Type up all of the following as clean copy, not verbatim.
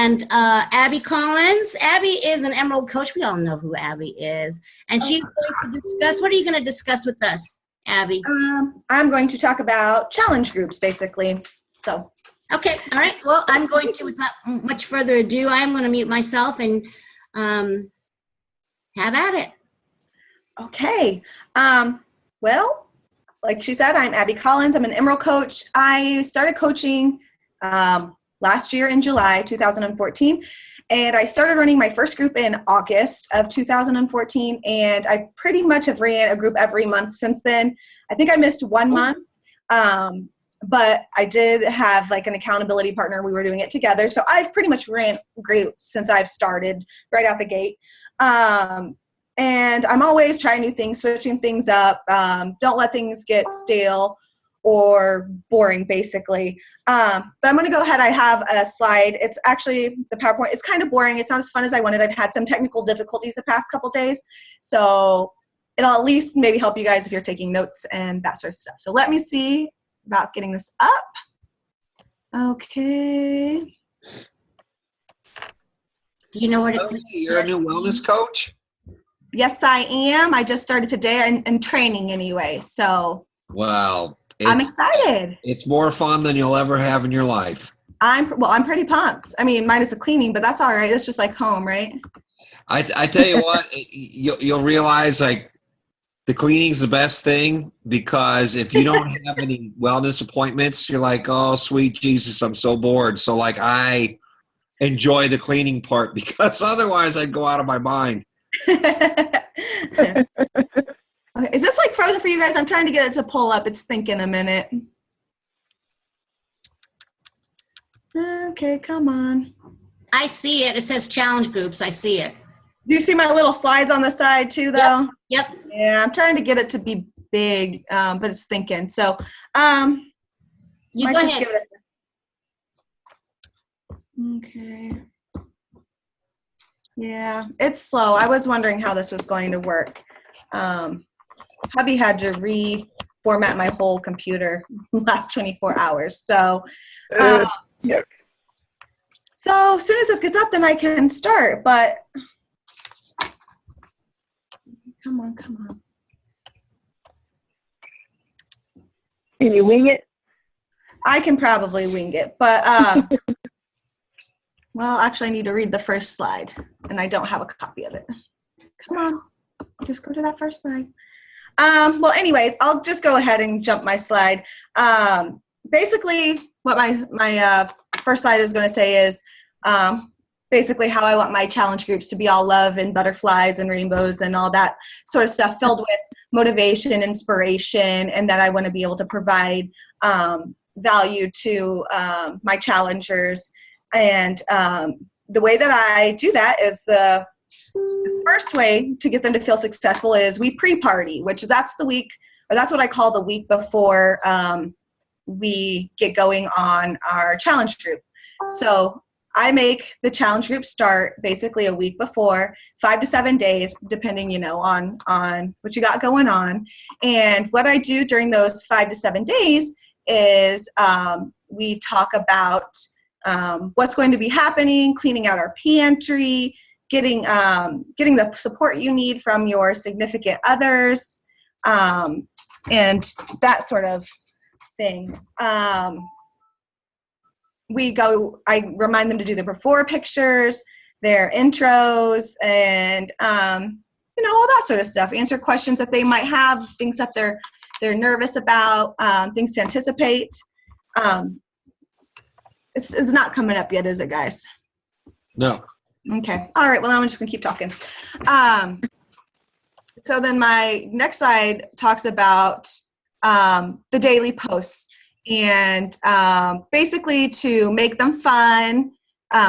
and Abbie Collins. Abbie is an Emerald coach. We all know who Abbie is. And she's going to discuss, what are you going to discuss with us, Abbie? I'm going to talk about challenge groups, basically. So. Okay, all right. Well, I'm going to, without much further ado, I'm going to mute myself and have at it. Okay. Well, like she said, I'm Abbie Collins. I'm an Emerald coach. I started coaching last year in July 2014, and I started running my first group in August of 2014, and I pretty much have ran a group every month since then. I think I missed 1 month, but I did have like an accountability partner. We were doing it together, so I've pretty much ran groups since I've started right out the gate. And I'm always trying new things, switching things up. Don't let things get stale or boring, basically. But I'm going to go ahead. I have a slide. It's actually the PowerPoint. It's kind of boring. It's not as fun as I wanted. I've had some technical difficulties the past couple days. So it'll at least maybe help you guys if you're taking notes and that sort of stuff. So let me see about getting this up. Okay. Do you know where to click? You're a new wellness coach? Yes, I am. I just started today in training anyway. So Wow. I'm excited. It's more fun than you'll ever have in your life. I'm pretty pumped. I mean, minus the cleaning, but that's all right. It's just like home, right? I tell you what, you'll realize like the cleaning's the best thing, because if you don't have any wellness appointments, you're like, oh, sweet Jesus, I'm so bored. So like I enjoy the cleaning part, because otherwise I'd go out of my mind. Okay. Is this like frozen for you guys? I'm trying to get it to pull up. It's thinking a minute. Okay, come on. I see it. It says challenge groups. I see it. Do you see my little slides on the side too, though? Yep. Yeah, I'm trying to get it to be big, but it's thinking. So, You go ahead. give it a okay. Yeah, it's slow. I was wondering how this was going to work. Hubby had to reformat my whole computer last 24 hours. So, Yep. So as soon as this gets up, then I can start. But come on. Can you wing it? I can probably wing it, but well, actually, I need to read the first slide, and I don't have a copy of it. Come on, just go to that first slide. Well, anyway, I'll just go ahead and jump my slide. Basically, what my first slide is going to say is basically how I want my challenge groups to be all love and butterflies and rainbows and all that sort of stuff, filled with motivation, inspiration, and that I want to be able to provide value to my challengers. And the way that I do that is the first way to get them to feel successful is we pre-party, which that's the week, or that's what I call the week before we get going on our challenge group. So I make the challenge group start basically a week before, 5 to 7 days, depending, on what you got going on. And what I do during those 5 to 7 days is we talk about what's going to be happening, cleaning out our pantry, getting the support you need from your significant others, and that sort of thing. I remind them to do the before pictures, their intros, and all that sort of stuff. Answer questions that they might have, things that they're nervous about, things to anticipate. It's not coming up yet, is it, guys? No. Okay. All right. Well, I'm just going to keep talking. So then my next slide talks about the daily posts, and basically to make them fun,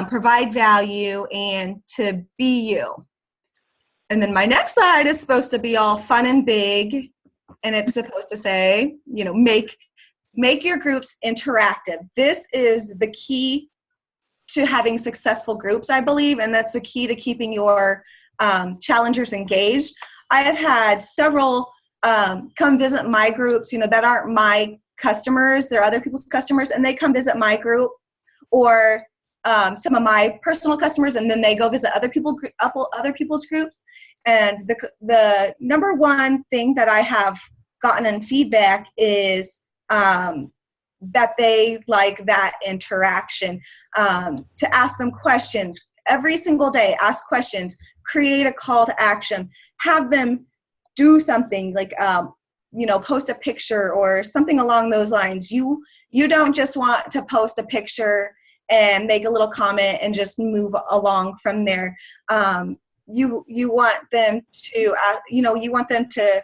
provide value, and to be you. And then my next slide is supposed to be all fun and big, and it's supposed to say, make your groups interactive. This is the key to having successful groups, I believe, and that's the key to keeping your challengers engaged. I have had several come visit my groups, that aren't my customers, they're other people's customers, and they come visit my group, or some of my personal customers, and then they go visit other people's groups. And the number one thing that I have gotten in feedback is that they like that interaction, to ask them questions every single day, ask questions, create a call to action, have them do something like, post a picture or something along those lines. You don't just want to post a picture and make a little comment and just move along from there. You want them to, you want them to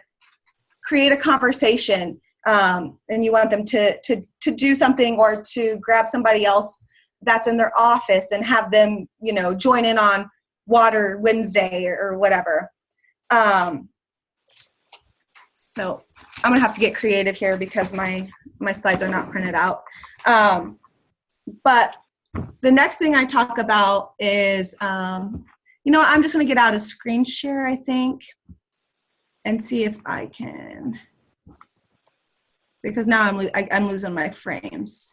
create a conversation, and you want them to do something, or to grab somebody else that's in their office and have them, join in on Water Wednesday or whatever. So I'm gonna have to get creative here because my slides are not printed out. But the next thing I talk about is, I'm just gonna get out a screen share, I think, and see if I can, because now I'm losing my frames.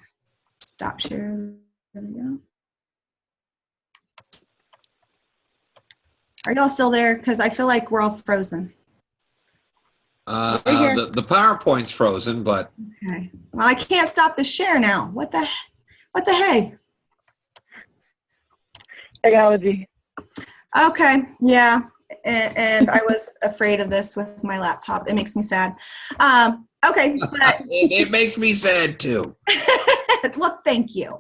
Stop share. There we go. Are y'all still there? Because I feel like we're all frozen. The PowerPoint's frozen, but Okay. Well, I can't stop the share now. What the hey? Technology. Okay. Yeah. And I was afraid of this with my laptop. It makes me sad. Okay. But it makes me sad too. well, thank you.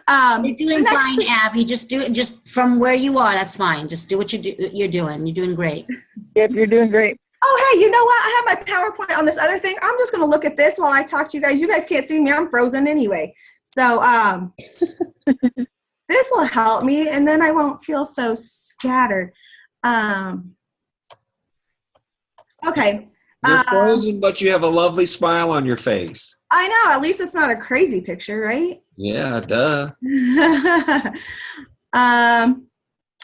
You're doing fine, Abbie. Just do it. Just from where you are, that's fine. Just do what you're doing. You're doing great. Yep, you're doing great. Oh, hey, you know what? I have my PowerPoint on this other thing. I'm just going to look at this while I talk to you guys. You guys can't see me. I'm frozen anyway. So this will help me, and then I won't feel so scattered. Okay. You're frozen, but you have a lovely smile on your face. I know. At least it's not a crazy picture, right? Yeah, duh.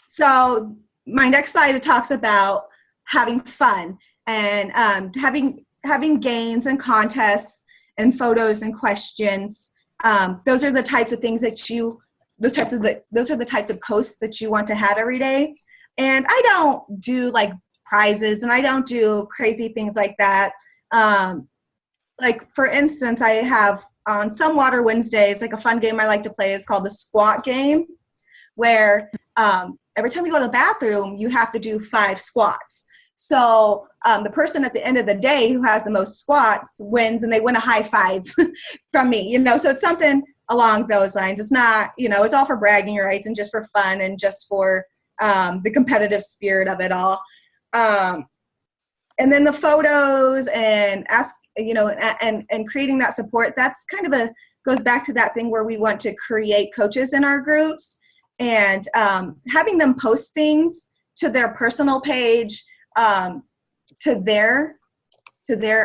So my next slide talks about having fun and having games and contests and photos and questions. Those are the types of things that those are the types of posts that you want to have every day. And I don't do like prizes, and I don't do crazy things like that. Like for instance, I have on some Water Wednesdays, like a fun game I like to play is called the squat game, where every time you go to the bathroom, you have to do 5 squats. So the person at the end of the day who has the most squats wins, and they win a high five from me, so it's something along those lines. It's not, it's all for bragging rights and just for fun and just for the competitive spirit of it all. And then the photos and and creating that support, that's kind of goes back to that thing where we want to create coaches in our groups, and having them post things to their personal page, to their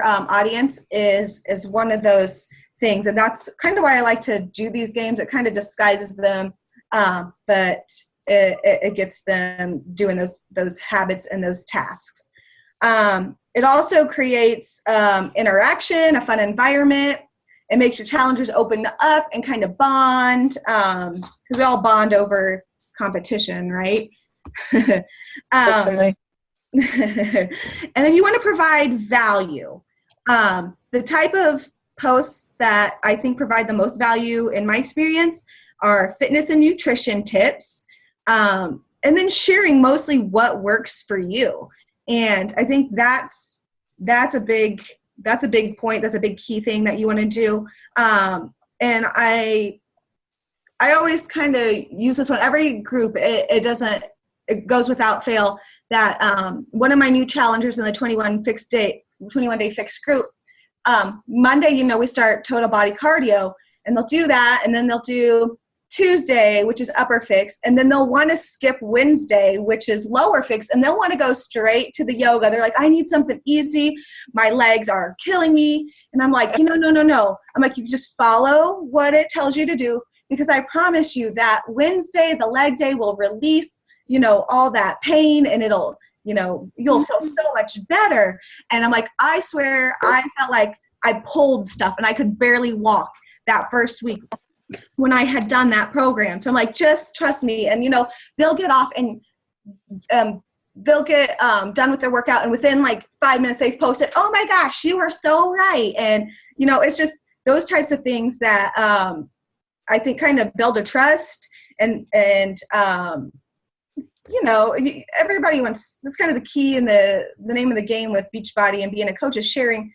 audience is one of those things. And that's kind of why I like to do these games. It kind of disguises them, but it gets them doing those habits and those tasks. It also creates interaction, a fun environment. It makes your challengers open up and kind of bond, because we all bond over competition, right? Definitely. And then you want to provide value. The type of posts that I think provide the most value in my experience are fitness and nutrition tips, and then sharing mostly what works for you. And I think that's a big point. That's a big key thing that you want to do. And I always kind of use this one. Every group, it goes without fail that one of my new challengers in the 21 day fixed group, Monday, we start total body cardio, and they'll do that, and then they'll do Tuesday, which is upper fix, and then they'll want to skip Wednesday, which is lower fix, and they'll want to go straight to the yoga. They're like, I need something easy. My legs are killing me. And I'm like, no. I'm like, you just follow what it tells you to do, because I promise you that Wednesday, the leg day, will release, all that pain, and it'll, you'll feel so much better. And I'm like, I swear, I felt like I pulled stuff and I could barely walk that first week. when I had done that program. So I'm like, just trust me. And, they'll get off and they'll get done with their workout. And within like 5 minutes, they've posted, oh my gosh, you are so right. And, it's just those types of things that I think kind of build a trust and everybody wants, that's kind of the key in the name of the game with Beachbody and being a coach is sharing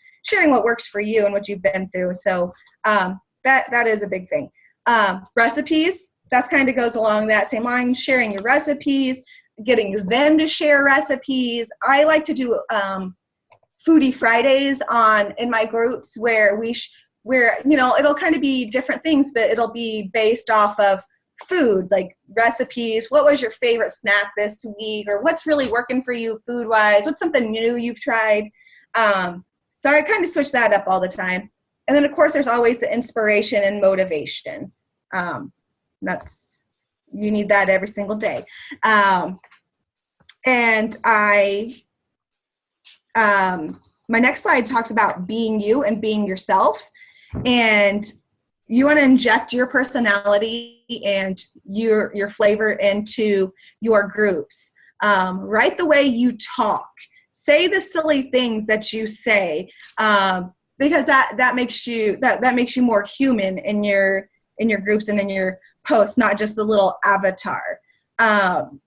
what works for you and what you've been through. So that is a big thing. Recipes, that's kind of goes along that same line, sharing your recipes, getting them to share recipes. I like to do Foodie Fridays in my groups where it'll kind of be different things, but it'll be based off of food, like recipes. What was your favorite snack this week? Or what's really working for you food-wise? What's something new you've tried? So I kind of switch that up all the time. And then, of course, there's always the inspiration and motivation. You need that every single day. And my next slide talks about being you and being yourself. And you want to inject your personality and your flavor into your groups. Write the way you talk. Say the silly things that you say, because that makes you more human in your groups and in your posts, not just a little avatar. Also,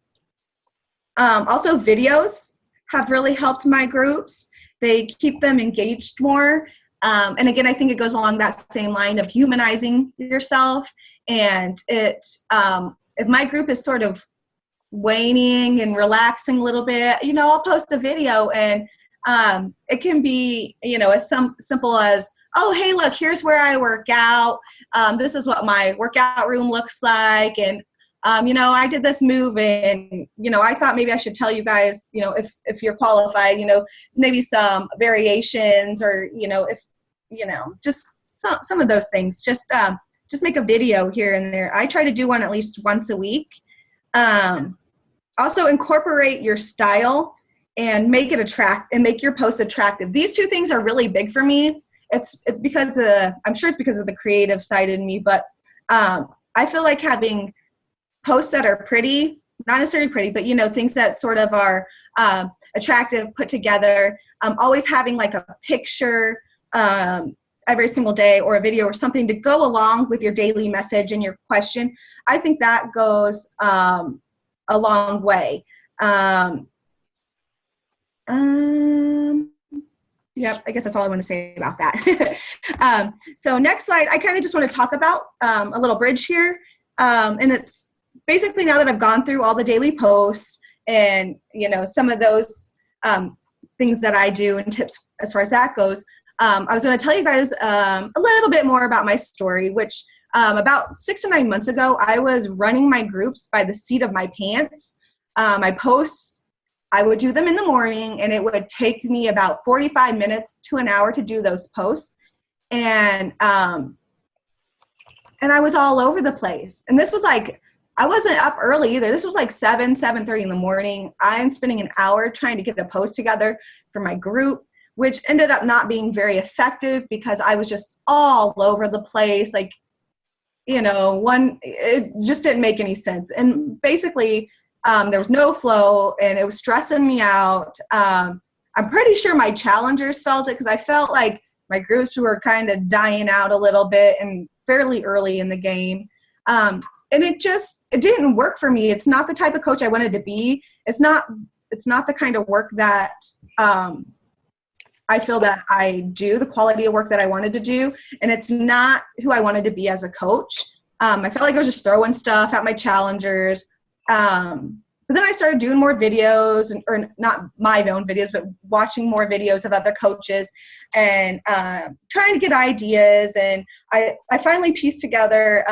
videos have really helped my groups. They keep them engaged more. And again, I think it goes along that same line of humanizing yourself. And if my group is sort of waning and relaxing a little bit, I'll post a video and it can be, as simple as, oh, hey, look, here's where I work out. This is what my workout room looks like. And, I did this move and, I thought maybe I should tell you guys, if you're qualified, maybe some variations or, just some of those things. Just make a video here and there. I try to do one at least once a week. Also incorporate your style and make your post attractive. These two things are really big for me. It's because I'm sure it's because of the creative side in me, but I feel like having posts that are pretty, not necessarily pretty, but things that sort of are attractive, put together. Always having like a picture every single day or a video or something to go along with your daily message and your question. I think that goes a long way. Yep, I guess that's all I want to say about that. So next slide, I kind of just want to talk about a little bridge here. And it's basically now that I've gone through all the daily posts and, some of those things that I do and tips as far as that goes, I was going to tell you guys a little bit more about my story, which about 6 to 9 months ago, I was running my groups by the seat of my pants. My posts, I would do them in the morning, and it would take me about 45 minutes to an hour to do those posts. And I was all over the place. And this was like, I wasn't up early either. This was like 7:30 in the morning. I'm spending an hour trying to get a post together for my group, which ended up not being very effective because I was just all over the place. Like, it just didn't make any sense. And basically, there was no flow and it was stressing me out. I'm pretty sure my challengers felt it because I felt like my groups were kind of dying out a little bit and fairly early in the game. And it didn't work for me. It's not the type of coach I wanted to be. It's not the kind of work that I feel that I do, the quality of work that I wanted to do. And it's not who I wanted to be as a coach. I felt like I was just throwing stuff at my challengers. But then I started doing more videos, or not my own videos, but watching more videos of other coaches and trying to get ideas. And I finally pieced together,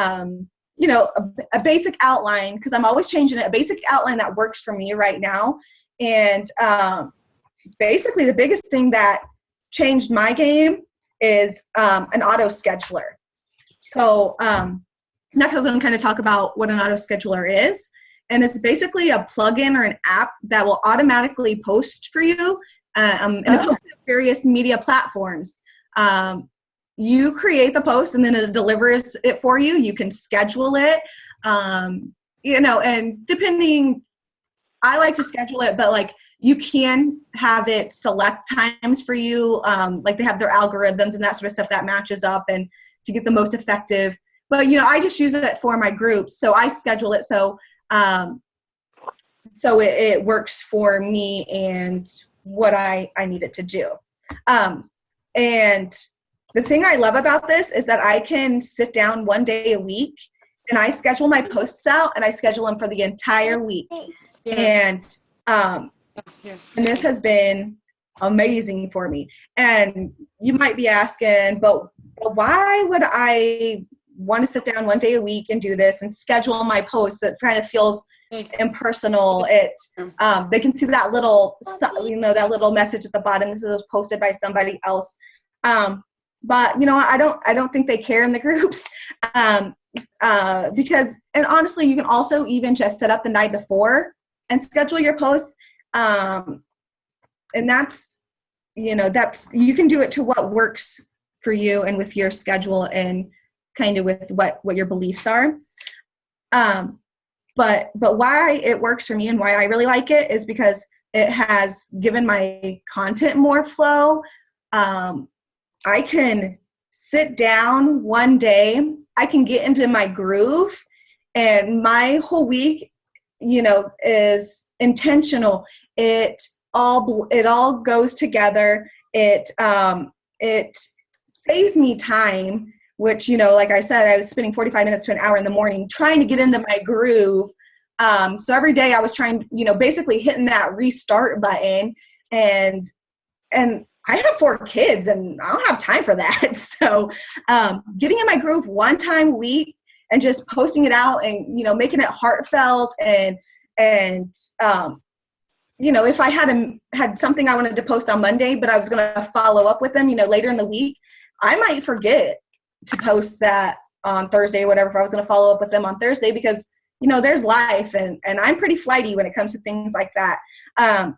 a basic outline, because I'm always changing it, a basic outline that works for me right now. And basically the biggest thing that changed my game is an auto scheduler. So next I was going to kind of talk about what an auto scheduler is. And it's basically a plugin or an app that will automatically post for you and it posts to various media platforms. you create the post and then it delivers it for you. You can schedule it, and depending, I like to schedule it, but like you can have it select times for you. Like they have their algorithms and that sort of stuff that matches up and to get the most effective. But, I just use it for my groups. So I schedule it so it works for me and what I need it to do. And the thing I love about this is that I can sit down one day a week and I schedule my posts out and I schedule them for the entire week. And this has been amazing for me. And you might be asking, but why would I want to sit down one day a week and do this and schedule my posts that kind of feels impersonal? They can see that little, that little message at the bottom. This is posted by somebody else. But I don't think they care in the groups. Because, and honestly, you can also even just set up the night before and schedule your posts. And that's, you can do it to what works for you and with your schedule and kind of with what your beliefs are. But why it works for me and why I really like it is because it has given my content more flow. I can sit down one day, I can get into my groove, and my whole week, is intentional. It all goes together. It saves me time, which, like I said, I was spending 45 minutes to an hour in the morning trying to get into my groove. So every day I was trying, basically hitting that restart button, and I have 4 kids and I don't have time for that. So getting in my groove one time a week and just posting it out and, making it heartfelt and if I had something I wanted to post on Monday, but I was going to follow up with them, later in the week, I might forget to post that on Thursday, whatever, if I was going to follow up with them on Thursday, because, there's life and I'm pretty flighty when it comes to things like that.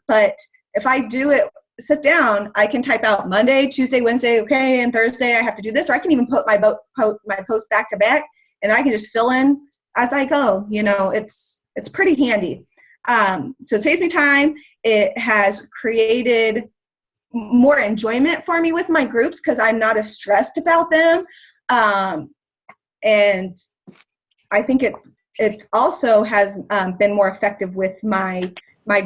But if I do it, sit down, I can type out Monday, Tuesday, Wednesday, okay, and Thursday I have to do this, or I can even put my post back to back and I can just fill in as I go. It's pretty handy. So it saves me time. It has created more enjoyment for me with my groups because I'm not as stressed about them. And I think it also has been more effective with my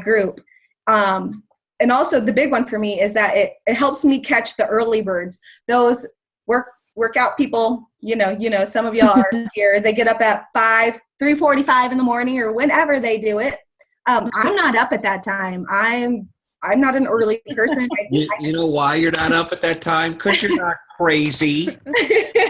group. And also the big one for me is that it helps me catch the early birds. Those workout people, some of y'all are here. They get up at 3:45 in the morning or whenever they do it. I'm not up at that time. I'm not an early person. You know why you're not up at that time? Because you're not crazy.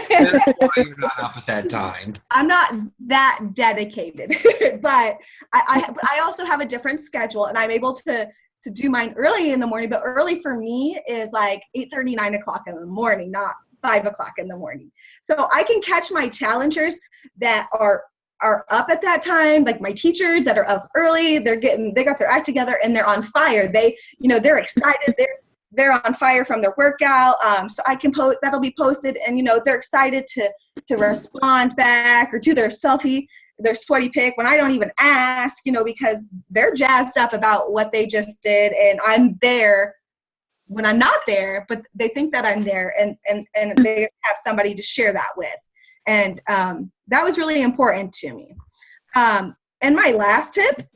That's why you're not up at that time. I'm not that dedicated, but I also have a different schedule, and I'm able to do mine early in the morning. But early for me is like 8:30, 9 o'clock in the morning, not 5 o'clock in the morning. So I can catch my challengers that are up at that time, like my teachers that are up early. They got their act together and they're on fire. They're excited. They're on fire from their workout. So I can post, that'll be posted, and they're excited to respond back or do their selfie, their sweaty pic when I don't even ask, because they're jazzed up about what they just did, and I'm there when I'm not there, but they think that I'm there, and they have somebody to share that with. And that was really important to me. And my last tip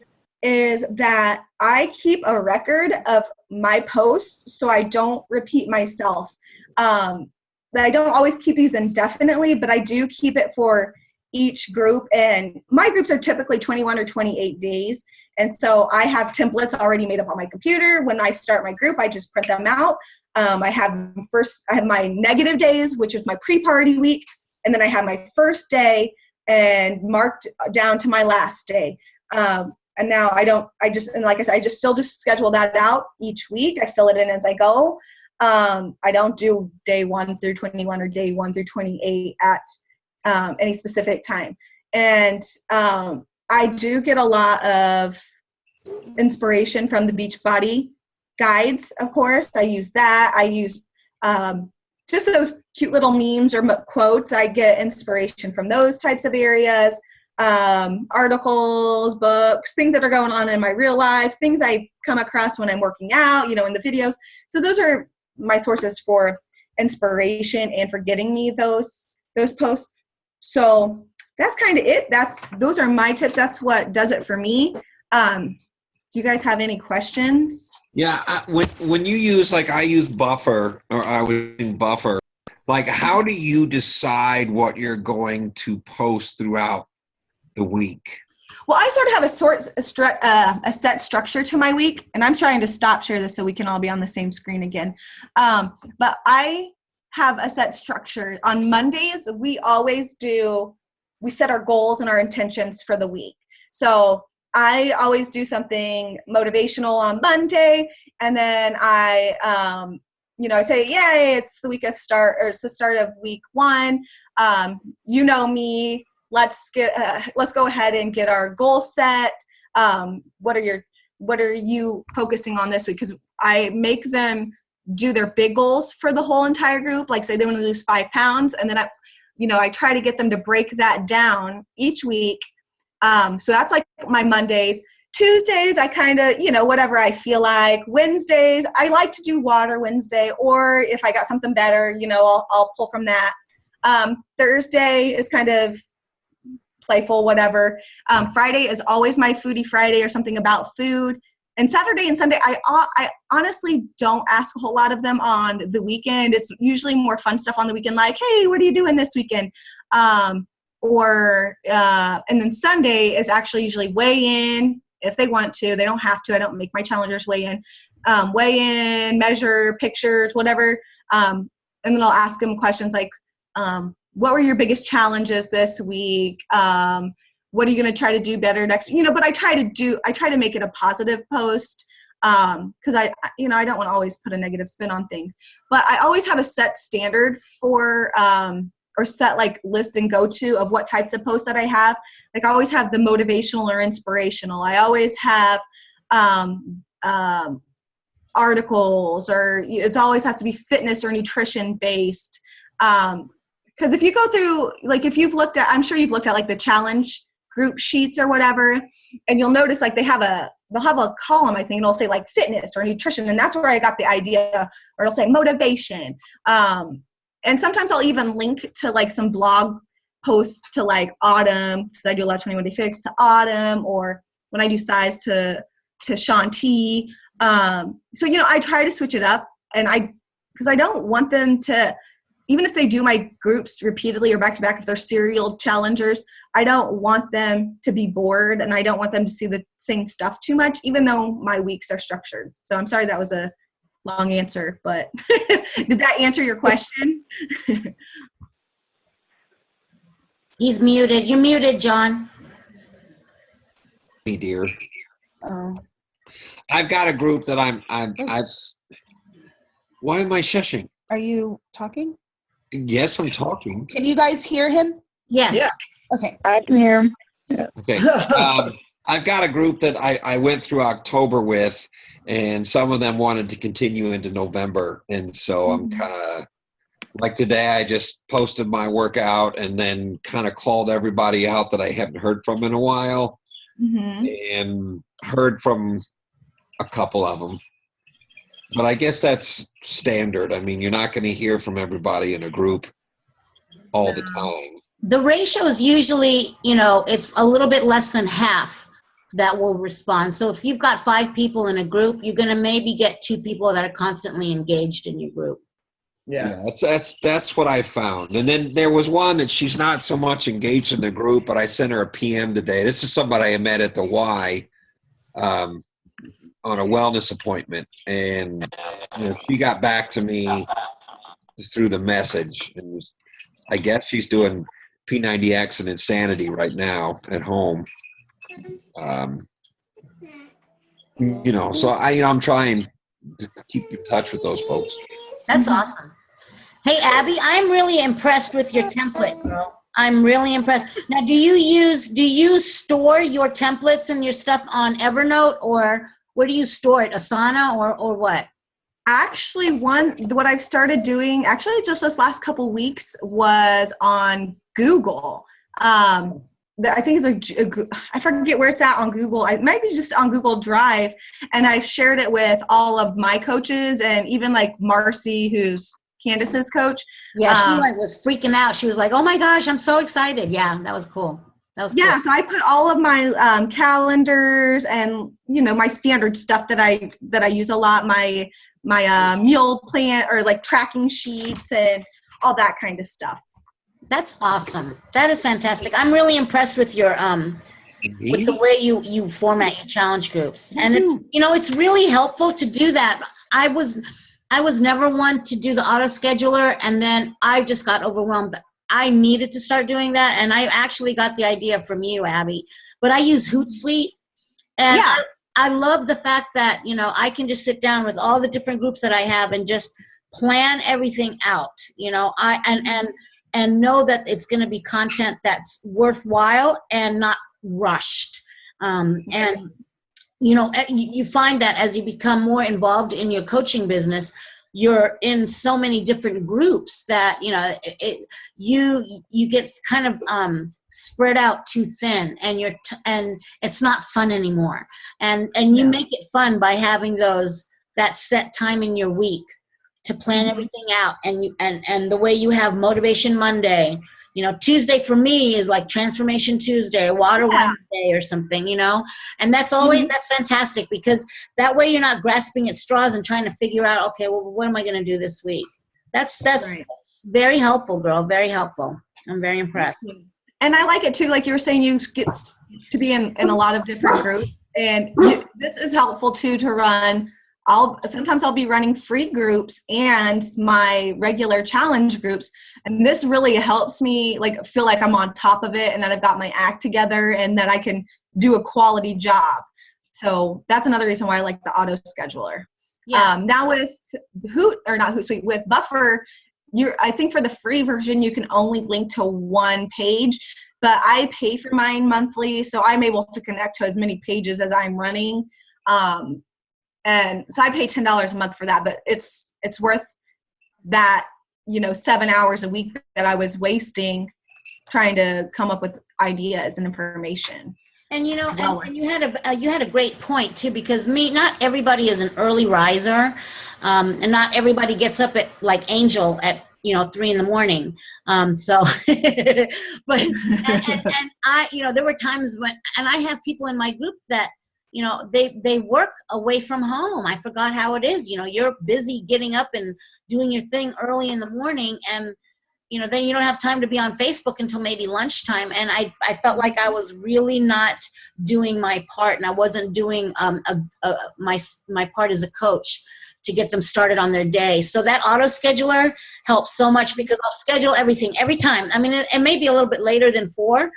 is that I keep a record of my posts so I don't repeat myself. That I don't always keep these indefinitely, but I do keep it for each group. And my groups are typically 21 or 28 days. And so I have templates already made up on my computer. When I start my group, I just print them out. I have my negative days, which is my pre-party week. And then I have my first day and marked down to my last day. And now I still schedule that out each week. I fill it in as I go. I don't do day 1 through 21 or day 1 through 28 at any specific time. And I do get a lot of inspiration from the Beachbody guides, of course. I use that. I use just those cute little memes or quotes. I get inspiration from those types of areas. Articles, books, things that are going on in my real life, things I come across when I'm working out, in the videos. So those are my sources for inspiration and for getting me those posts. So that's kind of it. Those are my tips. That's what does it for me. Do you guys have any questions? Yeah, when you use, like, I use Buffer, or I was using Buffer, like, how do you decide what you're going to post throughout the week? Well, I sort of have a set structure to my week, and I'm trying to stop share this so we can all be on the same screen again. But I have a set structure. On Mondays, we set our goals and our intentions for the week. So I always do something motivational on Monday, and then I say, yay, it's the it's the start of week 1. Me. Let's go ahead and get our goal set. What are you focusing on this week? Because I make them do their big goals for the whole entire group. Like, say they want to lose 5 pounds, and then I try to get them to break that down each week. So that's like my Mondays. Tuesdays, I kind of, whatever I feel like. Wednesdays, I like to do water Wednesday, or if I got something better, I'll pull from that. Thursday is kind of playful, whatever. Friday is always my foodie Friday or something about food. And Saturday and Sunday, I honestly don't ask a whole lot of them on the weekend. It's usually more fun stuff on the weekend, like, hey, what are you doing this weekend? And then Sunday is actually usually weigh in if they want to. They don't have to. I don't make my challengers weigh in, measure, pictures, whatever. And then I'll ask them questions like, what were your biggest challenges this week? What are you going to try to do better next? But I try to make it a positive post, because I don't want to always put a negative spin on things. But I always have a set standard for, or set like list and go to of what types of posts that I have. Like, I always have the motivational or inspirational. I always have articles, or it always has to be fitness or nutrition based. Because if you go through, like, I'm sure you've looked at like the challenge group sheets or whatever, and you'll notice like they'll have a column, I think, and it'll say like fitness or nutrition, and that's where I got the idea, or it'll say motivation. And sometimes I'll even link to like some blog posts to like Autumn, because I do a lot of 21 Day Fix, to Autumn, or when I do size to Shanti. So, I try to switch it up, and because I don't want them to, even if they do my groups repeatedly or back to back, if they're serial challengers, I don't want them to be bored, and I don't want them to see the same stuff too much, even though my weeks are structured. So I'm sorry that was a long answer, but did that answer your question? He's muted. You're muted, John. Me, dear. Oh. I've got a group that why am I shushing? Are you talking? Yes, I'm talking. Can you guys hear him? Yes. Yeah. Okay. I can hear him. Okay. I've got a group that I went through October with, and some of them wanted to continue into November. And so I'm kind of, like today, I just posted my workout and then kind of called everybody out that I haven't heard from in a while, and heard from a couple of them. But I guess that's standard. I mean, you're not going to hear from everybody in a group all the time. The ratio is usually, it's a little bit less than half that will respond. So if you've got 5 people in a group, you're going to maybe get 2 people that are constantly engaged in your group. Yeah, that's what I found. And then there was one that she's not so much engaged in the group, but I sent her a PM today. This is somebody I met at the Y on a wellness appointment, and she got back to me through the message, and I guess she's doing P90X and Insanity right now at home. So I'm trying to keep in touch with those folks. That's awesome. Hey, Abbie, I'm really impressed with your template, girl. I'm really impressed. Now, do you store your templates and your stuff on Evernote, or where do you store it? Asana or what? Actually, what I've started doing, actually just this last couple weeks, was on Google. I think it's I forget where it's at on Google. It might be just on Google Drive, and I've shared it with all of my coaches, and even like Marcy, who's Candace's coach. Yeah, she was freaking out. She was like, "Oh my gosh, I'm so excited!" Yeah, that was cool. That was yeah. cool. So I put all of my calendars and my standard stuff that I use a lot. My meal plan or like tracking sheets and all that kind of stuff. That's awesome. That is fantastic. I'm really impressed with your with the way you format your challenge groups, and it's really helpful to do that. I was never one to do the auto scheduler, and then I just got overwhelmed. I needed to start doing that, and I actually got the idea from you, Abbie. But I use Hootsuite, and Yeah. I love the fact that I can just sit down with all the different groups that I have and just plan everything out. And know that it's going to be content that's worthwhile and not rushed. And you find that as you become more involved in your coaching business, you're in so many different groups that you get kind of spread out too thin, and and it's not fun anymore. And you make it fun by having that set time in your week to plan everything out, and the way you have Motivation Monday. Tuesday for me is like Transformation Tuesday, Water Wednesday or something, and that's always, that's fantastic, because that way you're not grasping at straws and trying to figure out, okay, well, what am I going to do this week? That's very helpful, girl. Very helpful. I'm very impressed. And I like it too. Like you were saying, you get to be in a lot of different groups, and this is helpful too to run. Sometimes I'll be running free groups and my regular challenge groups. And this really helps me feel like I'm on top of it and that I've got my act together and that I can do a quality job. So that's another reason why I like the auto scheduler. Yeah. Now with with Buffer, I think for the free version, you can only link to one page, but I pay for mine monthly. So I'm able to connect to as many pages as I'm running. And so I pay $10 a month for that, but it's worth that, 7 hours a week that I was wasting trying to come up with ideas and information. And and you had a great point too, because not everybody is an early riser, and not everybody gets up at like Angel at 3 a.m. So, but and I there were times when, and I have people in my group that they work away from home. I forgot how it is. You're busy getting up and doing your thing early in the morning, and then you don't have time to be on Facebook until maybe lunchtime. And I felt like I was really not doing my part, and I wasn't doing my part as a coach to get them started on their day. So that auto scheduler helps so much, because I'll schedule everything every time. I mean, it may be a little bit later than 4,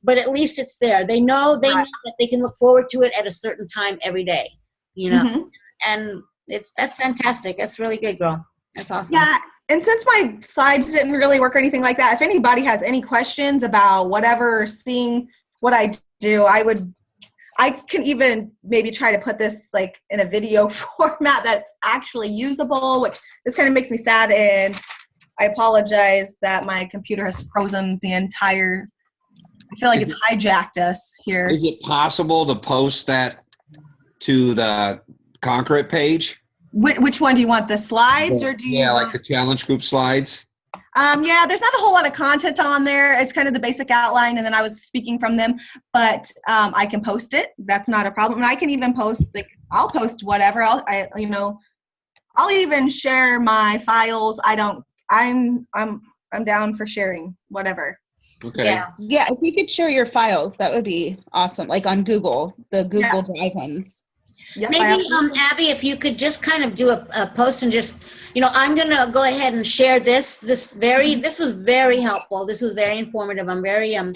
but at least it's there. They know that they can look forward to it at a certain time every day, and that's fantastic. That's really good, girl. That's awesome. Yeah. And since my slides didn't really work or anything like that, if anybody has any questions about whatever, seeing what I do, I can even maybe try to put this in a video format that's actually usable, which this kind of makes me sad. And I apologize that my computer has frozen the entire, I feel like it's hijacked us here. Is it possible to post that to the Conquer It page? Which one do you want? The slides, or do you want, like the challenge group slides? Yeah, there's not a whole lot of content on there. It's kind of the basic outline, and then I was speaking from them. But I can post it. That's not a problem. And I can even post I'll post whatever. I'll even share my files. I'm down for sharing whatever. Okay. Yeah, if you could share your files, that would be awesome. Like on Google, the Google Drive ones. Yep, Maybe, Abbie, if you could just kind of do a post and just, I'm going to go ahead and share this. This was very helpful. This was very informative. I'm very, I'm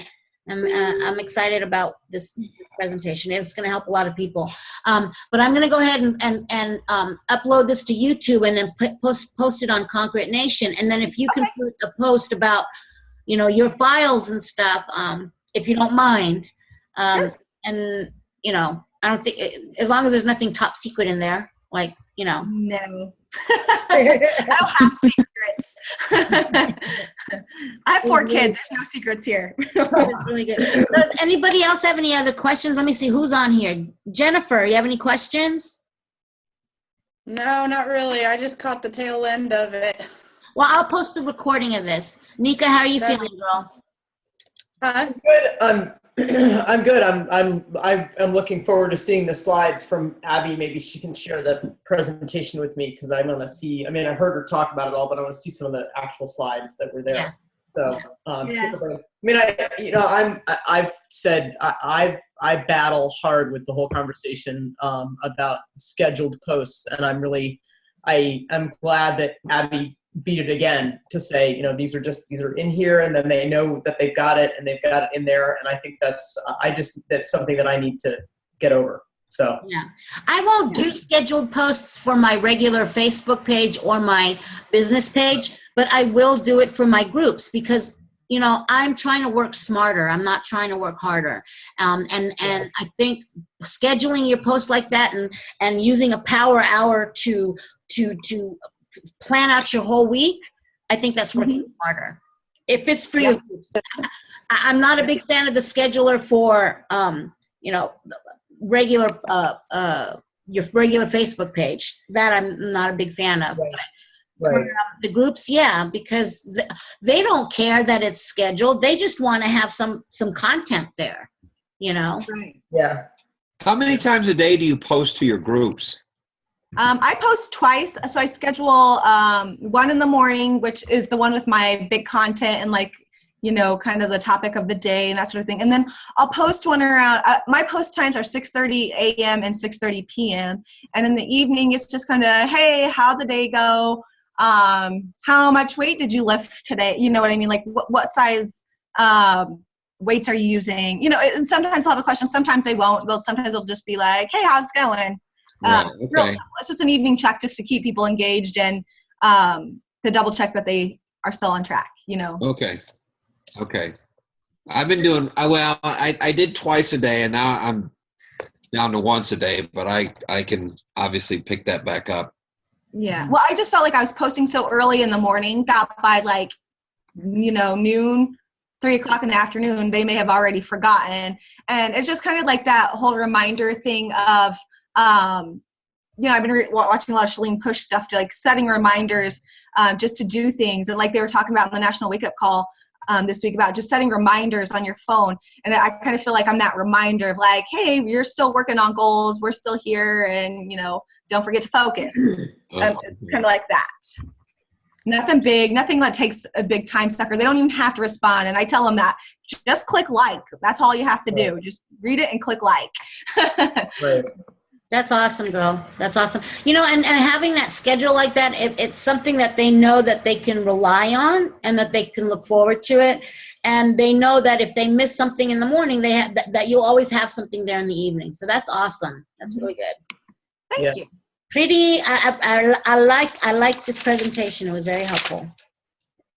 excited about this presentation. It's going to help a lot of people. But I'm going to go ahead and upload this to YouTube and then post it on Concrete Nation. And then if you can put a post about, your files and stuff, if you don't mind, Sure. and, I don't think, as long as there's nothing top secret in there, No. I don't have secrets. I have 4 kids. There's no secrets here. That's really good. Does anybody else have any other questions? Let me see who's on here. Jennifer, you have any questions? No, not really. I just caught the tail end of it. Well, I'll post a recording of this. Nika, how are you That'd feeling, girl? Huh? Good. I'm good. I'm looking forward to seeing the slides from Abbie. Maybe she can share the presentation with me because I want to see. I mean, I heard her talk about it all, but I want to see some of the actual slides that were there. Yeah. So, Yes. I mean, I've said I battle hard with the whole conversation about scheduled posts, and I'm glad that Abbie beat it again to say, these are in here, and then they know that they've got it and they've got it in there. And I think that's something that I need to get over. So Yeah. I won't do scheduled posts for my regular Facebook page or my business page, but I will do it for my groups because, I'm trying to work smarter. I'm not trying to work harder. And I think scheduling your posts like that and using a power hour to plan out your whole week, I think that's working smarter. If it's for your groups. I'm not a big fan of the scheduler for, regular, your regular Facebook page. That I'm not a big fan of. Right. For, the groups, yeah, because they don't care that it's scheduled. They just want to have some content there, Right. yeah. How many times a day do you post to your groups? I post twice. So I schedule one in the morning, which is the one with my big content and kind of the topic of the day and that sort of thing. And then I'll post one around, my post times are 6:30 a.m. and 6:30 p.m. And in the evening, it's just kind of, hey, how'd the day go? How much weight did you lift today? You know what I mean? Like what size weights are you using? And sometimes I'll have a question. Sometimes they won't. Sometimes they'll just be like, hey, how's it going? Right, okay. It's just an evening check just to keep people engaged and to double check that they are still on track, Okay. I've been doing, I did twice a day and now I'm down to once a day, but I can obviously pick that back up. Yeah. Well, I just felt like I was posting so early in the morning that by noon, 3 o'clock in the afternoon, they may have already forgotten. And it's just kind of like that whole reminder thing of, I've been watching a lot of Shalene Push stuff to setting reminders just to do things. And like they were talking about in the National Wake Up Call this week about just setting reminders on your phone. And I kind of feel like I'm that reminder of hey, you're still working on goals. We're still here. And, don't forget to focus. It's kind of like that. Nothing big, nothing that takes a big time sucker. They don't even have to respond. And I tell them that just click like. That's all you have to do. Just read it and click like. Right. That's awesome, girl. That's awesome. And having that schedule like that, it's something that they know that they can rely on and that they can look forward to it. And they know that if they miss something in the morning, they have that you'll always have something there in the evening. So that's awesome. That's really good. Thank you. Pretty. I like this presentation. It was very helpful.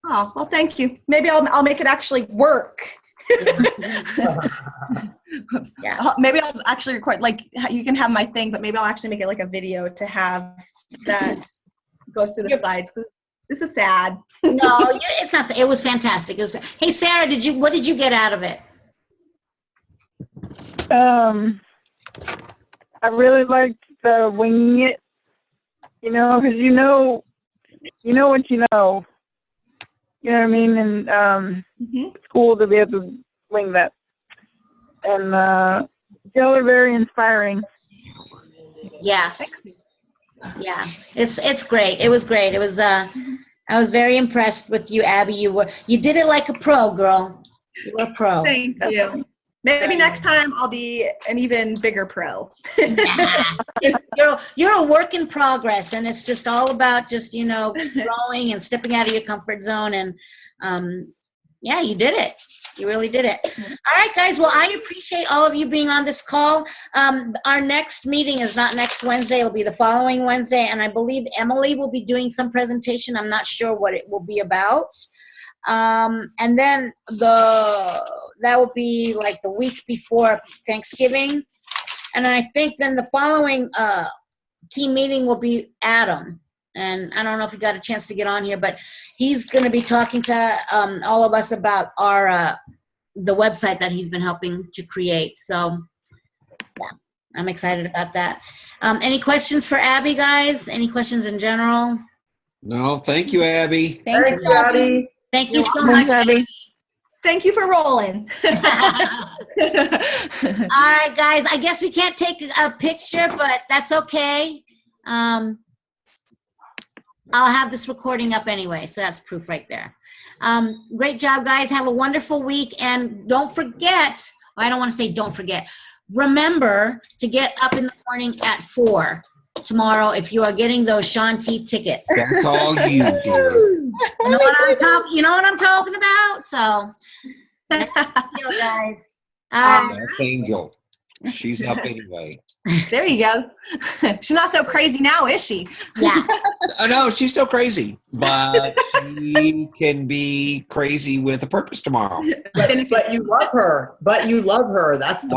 Oh, well, thank you. Maybe I'll make it actually work. Yeah. Maybe I'll actually record, you can have my thing, but maybe I'll actually make it like a video to have that goes through the slides because this is sad. No, it's not. It was fantastic. Hey, Sarah, what did you get out of it? I really liked the winging it, because you know what you know. You know what I mean? And it's cool to be able to wing that. And y'all are very inspiring. Yeah. Yeah. It's great. It was great. It was I was very impressed with you, Abbie. You did it like a pro, girl. You were a pro. Thank you. Maybe next time I'll be an even bigger pro. You're a work in progress, and it's just all about just growing and stepping out of your comfort zone. And yeah, you did it. You really did it. All right, guys. Well, I appreciate all of you being on this call. Our next meeting is not next Wednesday. It'll be the following Wednesday, and I believe Emily will be doing some presentation. I'm not sure what it will be about. And then that will be like the week before Thanksgiving. And I think then the following team meeting will be Adam. and I don't know if he got a chance to get on here, but he's going to be talking to all of us about our the website that he's been helping to create. So, yeah, I'm excited about that. Any questions for Abbie, guys? Any questions in general? No, thank you, Abbie. Thank you, Abbie. Thank you so Thanks, much. Abbie. Thank you for rolling. All right, guys. I guess we can't take a picture, but that's okay. I'll have this recording up anyway, so that's proof right there. Great job, guys. Have a wonderful week. And don't forget, I don't want to say don't forget, remember to get up in the morning at 4 tomorrow if you are getting those Shanti tickets. That's all you do. You know what I'm talking about? So, you guys. That's Angel. She's up anyway. There you go. She's not so crazy now, is she? Yeah. I know she's still crazy, but she can be crazy with a purpose tomorrow. But you love her. But you love her. That's the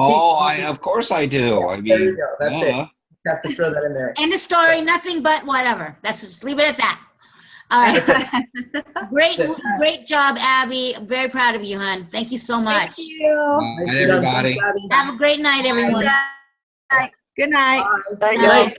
Of course I do. I mean, there you go. That's yeah. it. You have to throw that in there. End of story. Nothing but whatever. Let's just leave it at that. All right. Great job, Abbie. I'm very proud of you, hon. Thank you so much. Thank you. Bye, everybody. Have a great night, everyone. Good night. Bye. Bye.